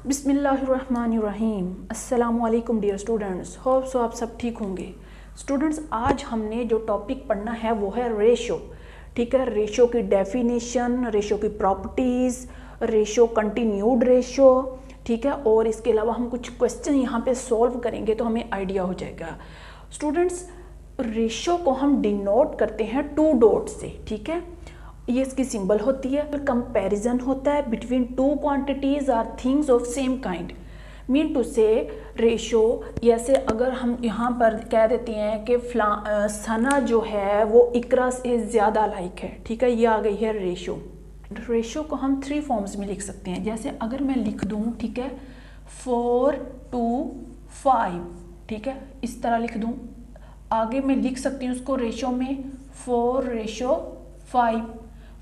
बिस्मिल्लाहिर्रहमानिर्रहीम। अस्सलामुअलैकुम dear students, hope so आप सब ठीक होंगे। स्टूडेंट्स, आज हमने जो टॉपिक पढ़ना है वो है रेशो। ठीक है, रेशो की डेफिनेशन, रेशो की प्रॉपर्टीज़, रेशो कंटिन्यूड रेशो। ठीक है, और इसके अलावा हम कुछ क्वेश्चन यहाँ पे सॉल्व करेंगे तो हमें आइडिया हो जाएगा। स्टूडेंट्स, रेशो को हम डिनोट करते हैं 2 डॉट से। ठीक है, ये इसकी सिंबल होती है। कंपैरिजन होता है between 2 quantities or things of same kind. Mean to say ratio, जैसे अगर हम यहाँ पर कह देते हैं कि सना जो है वो इकरा से ज़्यादा लाइक है। ठीक है, ये आ गई है रेशो। रेशो को हम 3 फॉर्म्स में लिख सकते हैं। जैसे अगर मैं लिख दूँ, ठीक है, 4:5, ठीक है, इस तरह लिख दूँ। आगे मैं लिख सकती हूँ उसको रेशो में 4:5,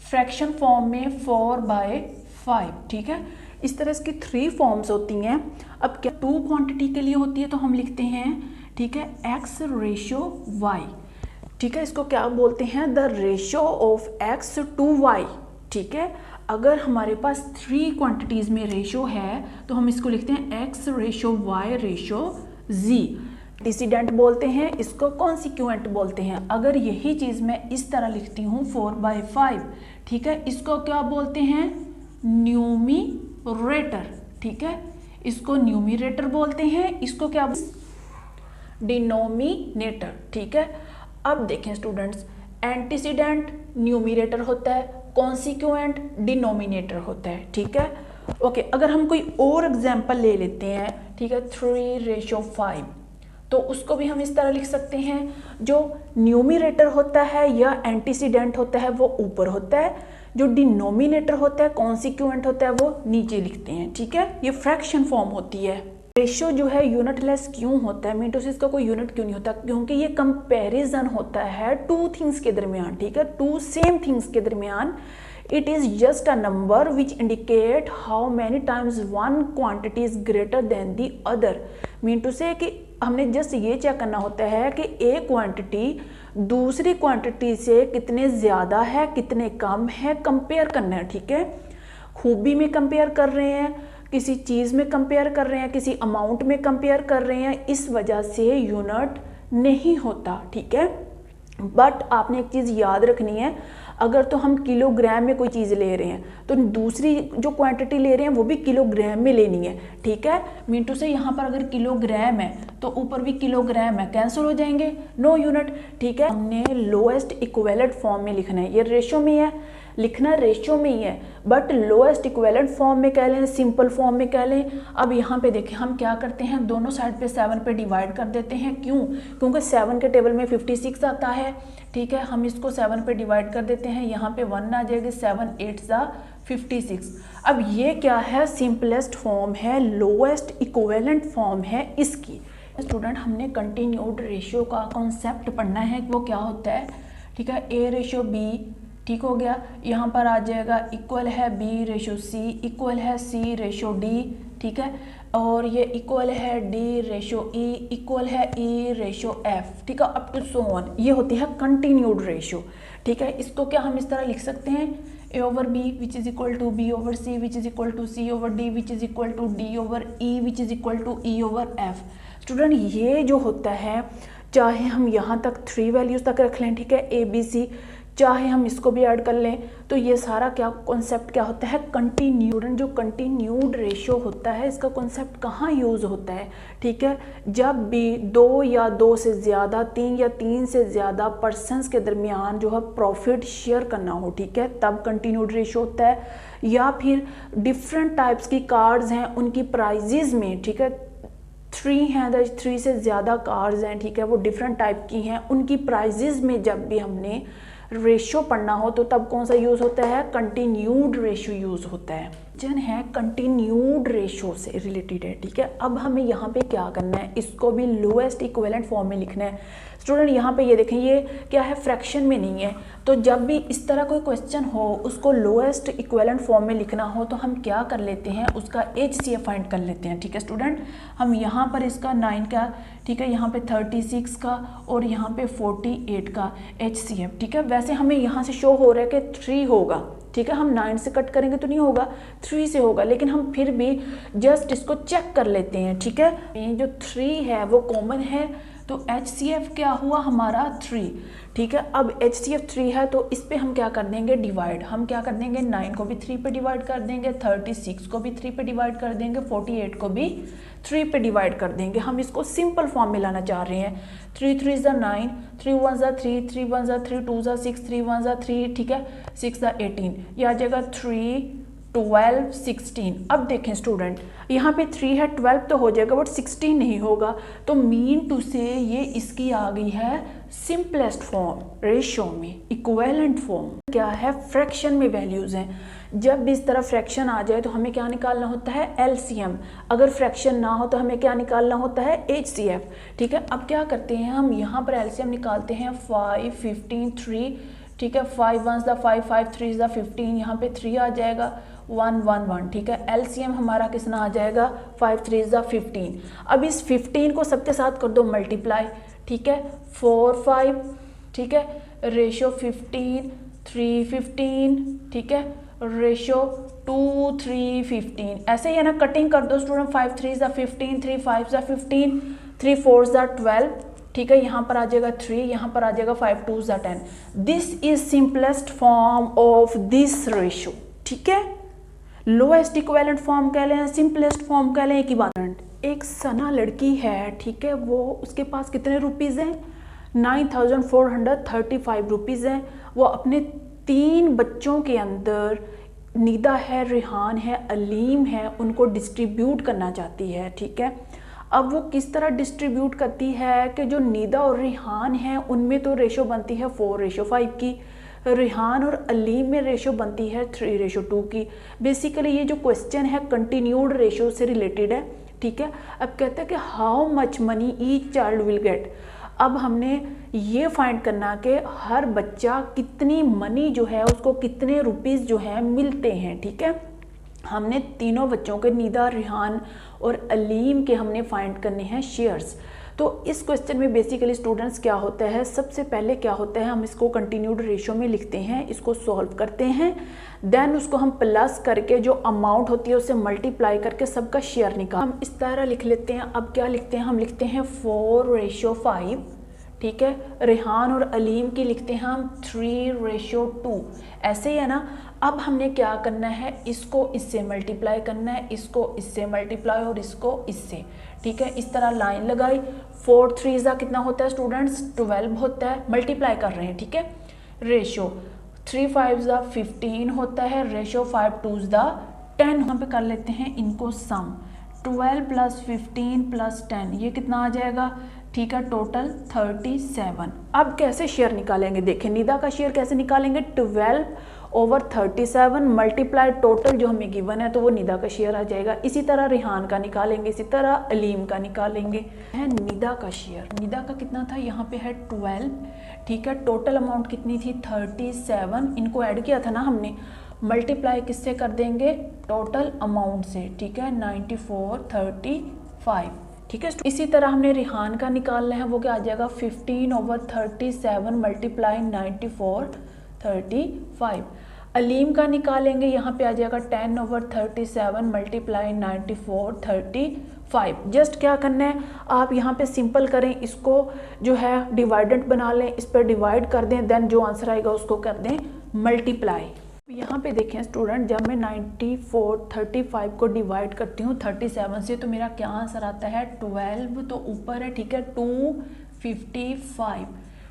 फ्रैक्शन फॉर्म में 4/5। ठीक है, इस तरह इसकी 3 फॉर्म्स होती हैं। अब क्या 2 क्वांटिटी के लिए होती है तो हम लिखते हैं, ठीक है, x/y। ठीक है, इसको क्या बोलते हैं, the ratio of x to y। ठीक है, अगर हमारे पास 3 क्वांटिटीज में रेशो है तो हम इसको लिखते हैं x/y/z। डिसिडेंट बोलते हैं, इसको कॉन्सिक्वेंट बोलते हैं। अगर यही चीज़ मैं इस तरह लिखती हूँ 4/5, ठीक है, इसको क्या बोलते हैं, न्यूमिरेटर। ठीक है, इसको न्यूमिरेटर बोलते हैं। इसको क्या, डिनोमिनेटर। ठीक है, अब देखें स्टूडेंट्स, एंटीसीडेंट न्यूमिरेटर होता है, कॉन्सिक्वेंट डिनोमिनेटर होता है। ठीक है, ओके, अगर हम कोई और एग्जाम्पल ले लेते हैं, ठीक है, 3:5, तो उसको भी हम इस तरह लिख सकते हैं। जो न्यूमिरेटर होता है या एंटीसीडेंट होता है वो ऊपर होता है, जो डिनोमिनेटर होता है, कॉन्सिक्वेंट होता है, वो नीचे लिखते हैं। ठीक है, ये फ्रैक्शन फॉर्म होती है। रेशो जो है यूनिटलेस क्यों होता है, मीन टू से इसका कोई यूनिट क्यों नहीं होता, क्योंकि ये कंपैरिजन होता है 2 थिंग्स के दरमियान। ठीक है, 2 सेम थिंग्स के दरमियान। It is just a number which indicate how many times one quantity is greater than the other. Mean to say कि हमने जस्ट ये चेक करना होता है कि एक क्वांटिटी दूसरी क्वांटिटी से कितने ज़्यादा है, कितने कम है, कंपेयर करना है। ठीक है, खूबी में कंपेयर कर रहे हैं, किसी चीज़ में कंपेयर कर रहे हैं, किसी अमाउंट में कंपेयर कर रहे हैं, इस वजह से यूनिट नहीं होता। ठीक है, बट आपने एक चीज़ याद रखनी है, अगर तो हम किलोग्राम में कोई चीज़ ले रहे हैं तो दूसरी जो क्वांटिटी ले रहे हैं वो भी किलोग्राम में लेनी है। ठीक है, मीनटू से यहाँ पर अगर किलोग्राम है तो ऊपर भी किलोग्राम है, कैंसिल हो जाएंगे, नो यूनिट। ठीक है, हमने लोएस्ट इक्विवेलेंट फॉर्म में लिखना है। ये रेशो में है, लिखना रेशो में ही है, बट लोएस्ट इक्विवेलेंट फॉर्म में कह लें, सिंपल फॉर्म में कह लें। अब यहाँ पे देखें हम क्या करते हैं, दोनों साइड पे 7 पे डिवाइड कर देते हैं। क्यों, क्योंकि 7 के टेबल में 56 आता है। ठीक है, हम इसको 7 पे डिवाइड कर देते हैं, यहाँ पे 1 आ जाएगी, 7 8 56। अब ये क्या है, सिंपलेस्ट फॉर्म है, लोएस्ट इक्विवेलेंट फॉर्म है इसकी। स्टूडेंट, हमने कंटिन्यूड रेशियो का कॉन्सेप्ट पढ़ना है, वो क्या होता है। ठीक है, A/B, ठीक हो गया, यहाँ पर आ जाएगा इक्वल है B/C, इक्वल है C/D। ठीक है, और ये इक्वल है D/E, इक्वल है E/F। ठीक है, अप टू सो ऑन। ये होती है कंटिन्यूड रेशियो। ठीक है, इसको क्या हम इस तरह लिख सकते हैं, A/B which is equal to B/C which is equal to C/D which is equal to D/E which is equal to E/F। Student, ये जो होता है, चाहे हम यहाँ तक 3 वैल्यूज तक रख लें, ठीक है, ABC, चाहे हम इसको भी ऐड कर लें, तो ये सारा क्या कॉन्सेप्ट क्या होता है, कंटिन्यूड। जो कंटिन्यूड रेशियो होता है, इसका कॉन्सेप्ट कहाँ यूज़ होता है। ठीक है, जब भी 2 या 2 से ज़्यादा, 3 या 3 से ज़्यादा पर्सनस के दरमियान जो है प्रॉफिट शेयर करना हो, ठीक है, तब कंटिन्यूड रेशियो होता है। या फिर डिफरेंट टाइप्स की कार्ड्स हैं, उनकी प्राइजेज़ में, ठीक है, 3 हैं, 3 से ज़्यादा कार्ड्स हैं, ठीक है, वो डिफरेंट टाइप की हैं, उनकी प्राइजेज़ में जब भी हमने रेशियो पढ़ना हो तो तब कौन सा यूज़ होता है, कंटिन्यूड रेशियो यूज़ होता है। जन है कंटिन्यूड रेशियो से रिलेटेड है। ठीक है, अब हमें यहाँ पे क्या करना है, इसको भी लोएस्ट इक्विवेलेंट फॉर्म में लिखना है। स्टूडेंट, यहाँ पे ये देखें, ये क्या है, फ्रैक्शन में नहीं है। तो जब भी इस तरह कोई क्वेश्चन हो, उसको लोएस्ट इक्विवेलेंट फॉर्म में लिखना हो, तो हम क्या कर लेते हैं, उसका HCF फाइंड कर लेते हैं। ठीक है स्टूडेंट, हम यहाँ पर इसका 9 का, ठीक है, यहाँ पे 36 का और यहाँ पे 48 का HCF। ठीक है, वैसे हमें यहाँ से शो हो रहा है कि 3 होगा, ठीक है, हम 9 से कट करेंगे तो नहीं होगा, 3 से होगा, लेकिन हम फिर भी जस्ट इसको चेक कर लेते हैं। ठीक है, ये जो 3 है वो कॉमन है, तो HCF क्या हुआ हमारा 3। ठीक है, अब HCF 3 है तो इस पे हम क्या कर देंगे डिवाइड, हम क्या कर देंगे 9 को भी 3 पे डिवाइड कर देंगे, 36 को भी 3 पे डिवाइड कर देंगे, 48 को भी 3 पे डिवाइड कर देंगे। हम इसको सिंपल फॉर्म में लाना चाह रहे हैं। 3 3 ज़ा 9, 3 1 ज़ा 3, 3 1 ज़ा 3, 2 ज़ा 6, 3 1 ज़ा 3, ठीक है, 6 ज़ा 18, यह आ जाएगा 3 12 16। अब देखें स्टूडेंट, यहाँ पे 3 है, 12 तो हो जाएगा बट 16 नहीं होगा, तो मीन टू से ये इसकी आ गई है सिंपलेस्ट फॉर्म, रेशियो में इक्विवेलेंट फॉर्म। क्या है, फ्रैक्शन में वैल्यूज़ हैं। जब भी इस तरह फ्रैक्शन आ जाए तो हमें क्या निकालना होता है LCM, अगर फ्रैक्शन ना हो तो हमें क्या निकालना होता है HCF। ठीक है, अब क्या करते हैं हम यहाँ पर LCM निकालते हैं 5 15 3, ठीक है, 5 1 ज़ा 5, 5 3 ज़ा 15, यहाँ पे 3 आ जाएगा, 1 1 1, ठीक है, LCM हमारा कितना आ जाएगा 5 3 ज़ा 15। अब इस 15 को सबके साथ कर दो मल्टीप्लाई, ठीक है, 4 5, ठीक है, रेशो 15 3 15, ठीक है, रेशो 2 3 15, ऐसे ही है ना, कटिंग कर दो स्टूडेंट, 5 3 ज़ा 15, 3 5 ज़ा 15, 3 4 ज़ा 12, ठीक है, यहाँ पर आ जाएगा 3, यहाँ पर आ जाएगा 5 2 ज़ा 10। This is simplest form of this ratio. ठीक है, लोएस्ट इक्विवेलेंट फॉर्म कह लें, सिंपलेस्ट फॉर्म कह लें, एक ही बात। एक सना लड़की है, ठीक है, वो उसके पास कितने रुपीज़ हैं 9435 रुपीज़ हैं। वो अपने 3 बच्चों के अंदर निदा है, रिहान है, अलीम है, उनको डिस्ट्रीब्यूट करना चाहती है। ठीक है, अब वो किस तरह डिस्ट्रीब्यूट करती है कि जो निदा और रिहान है उनमें तो रेशो बनती है 4:5 की, रिहान और अलीम में रेशो बनती है 3:2 की। बेसिकली ये जो क्वेश्चन है कंटिन्यूड रेशो से रिलेटेड है। ठीक है, अब कहते हैं कि how much money each child will get. अब हमने ये फाइंड करना कि हर बच्चा कितनी मनी जो है उसको कितने रुपीज़ जो है मिलते हैं। ठीक है, हमने तीनों बच्चों के निदा, रिहान और अलीम के हमने फाइंड करने हैं शेयर्स। तो इस क्वेश्चन में बेसिकली स्टूडेंट्स क्या होता है, सबसे पहले क्या होता है, हम इसको कंटिन्यूड रेशो में लिखते हैं, इसको सॉल्व करते हैं, देन उसको हम प्लस करके जो अमाउंट होती है उससे मल्टीप्लाई करके सबका शेयर निकाल, हम इस तरह लिख लेते हैं। अब क्या लिखते हैं, हम लिखते हैं 4:5, ठीक है, रिहान और अलीम की लिखते हैं हम 3:2, ऐसे ही है ना। अब हमने क्या करना है, इसको इससे मल्टीप्लाई करना है, इसको इससे मल्टीप्लाई और इसको इससे। ठीक है, इस तरह लाइन लगाई, 4 3 ज़ा कितना होता है स्टूडेंट्स 12 होता है, मल्टीप्लाई कर रहे हैं। ठीक है, रेशो 3 5 ज़ा 15 होता है, रेशो 5 2 ज़ा 10। यहाँ पे कर लेते हैं इनको सम, 12 + 15 + 10, ये कितना आ जाएगा, ठीक है, टोटल 37। अब कैसे शेयर निकालेंगे, देखें निदा का शेयर कैसे निकालेंगे, 12/37 मल्टीप्लाई टोटल जो हमें गिवन है तो वो निदा का शेयर आ जाएगा। इसी तरह रिहान का निकालेंगे, इसी तरह अलीम का निकालेंगे। है निदा का शेयर, निदा का कितना था, यहाँ पे है 12, ठीक है, टोटल अमाउंट कितनी थी 37, इनको ऐड किया था ना हमने, मल्टीप्लाई किससे कर देंगे, टोटल अमाउंट से। ठीक है, 94 35, ठीक है। इसी तरह हमने रिहान का निकालना है, वो क्या आ जाएगा 15/37 मल्टीप्लाई 94 35। अलीम का निकालेंगे, यहाँ पे आ जाएगा 10/37 मल्टीप्लाई 94 35। जस्ट क्या करना है, आप यहाँ पे सिंपल करें, इसको जो है डिवाइडेंट बना लें, इस पर डिवाइड कर दें, देन जो आंसर आएगा उसको कर दें मल्टीप्लाई। यहाँ पे देखें स्टूडेंट, जब मैं 94 35 को डिवाइड करती हूँ 37 से तो मेरा क्या आंसर आता है 12 तो ऊपर है, ठीक है, 255।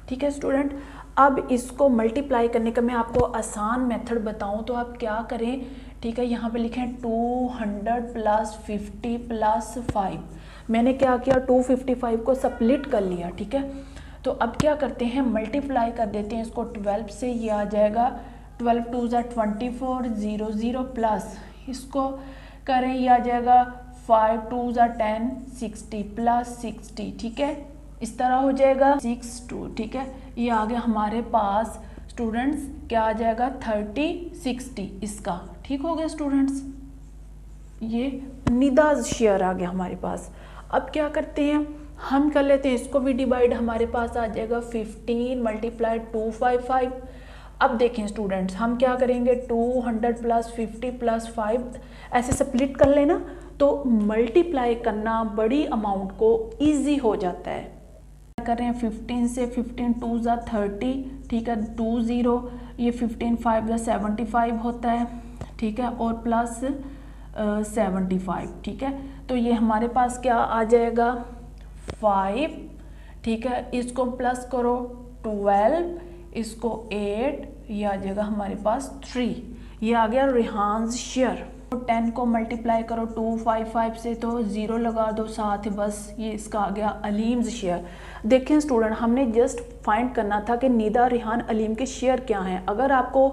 ठीक है स्टूडेंट, अब इसको मल्टीप्लाई करने का मैं आपको आसान मेथड बताऊँ तो आप क्या करें, ठीक है, यहाँ पे लिखें 200 + 50 + 5। मैंने क्या किया, 255 को स्प्लिट कर लिया। ठीक है, तो अब क्या करते हैं, मल्टीप्लाई कर देते हैं इसको 12 से, ये आ जाएगा 12 2 ज़ा 24 0 0 प्लस इसको करें, ये आ जाएगा 5 2 ज़ा 10 60 + 60। ठीक है, इस तरह हो जाएगा 6 2। ठीक है, ये आ गया हमारे पास स्टूडेंट्स, क्या आ जाएगा 30 60 इसका। ठीक हो गया स्टूडेंट्स, ये निदा शेयर आ गया हमारे पास। अब क्या करते हैं, हम कर लेते हैं इसको भी डिवाइड, हमारे पास आ जाएगा 15 × 255। अब देखें स्टूडेंट्स, हम क्या करेंगे, 200 + 50 + 5 ऐसे स्प्लिट कर लेना, तो मल्टीप्लाई करना बड़ी अमाउंट को ईजी हो जाता है। कर रहे हैं 15 से, 15 2 ज़ा 30, ठीक है, 20, ये 15 5 ज़ा 75 होता है, ठीक है, और प्लस 75, ठीक है। तो ये हमारे पास क्या आ जाएगा 5, ठीक है, इसको प्लस करो 12, इसको 8, ये आ जाएगा हमारे पास 3, ये आ गया रिहान्स शेयर। 10 को मल्टीप्लाई करो 255 से तो 0 लगा दो साथ, बस ये इसका आ गया अलीम्स शेयर। देखें स्टूडेंट, हमने जस्ट फाइंड करना था कि निदा, रिहान, अलीम के शेयर क्या हैं। अगर आपको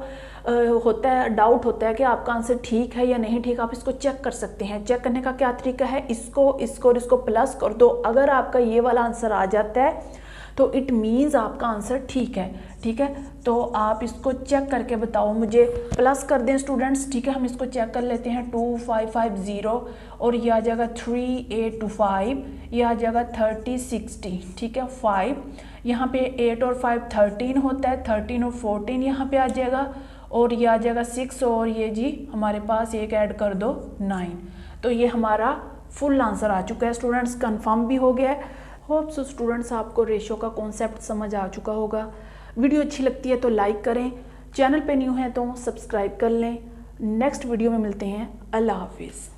होता है, डाउट होता है कि आपका आंसर ठीक है या नहीं ठीक, आप इसको चेक कर सकते हैं। चेक करने का क्या तरीका है, इसको और इसको प्लस कर दो। अगर आपका ये वाला आंसर आ जाता है तो इट मीन्स आपका आंसर ठीक है, ठीक है। तो आप इसको चेक करके बताओ मुझे, प्लस कर दें स्टूडेंट्स, ठीक है। हम इसको चेक कर लेते हैं, 2550 और ये आ जाएगा 3825, ये आ जाएगा 3060, ठीक है, 5 यहाँ पे 8 और 5 13 होता है, 13 और 14 यहाँ पे आ जाएगा, और ये आ जाएगा 6, और ये जी हमारे पास एक ऐड कर दो 9। तो ये हमारा फुल आंसर आ चुका है स्टूडेंट्स, कंफर्म भी हो गया है। होप सो स्टूडेंट्स आपको रेशो का कॉन्सेप्ट समझ आ चुका होगा। वीडियो अच्छी लगती है तो लाइक करें, चैनल पे न्यू है तो सब्सक्राइब कर लें। नेक्स्ट वीडियो में मिलते हैं। अल्लाह हाफिज़।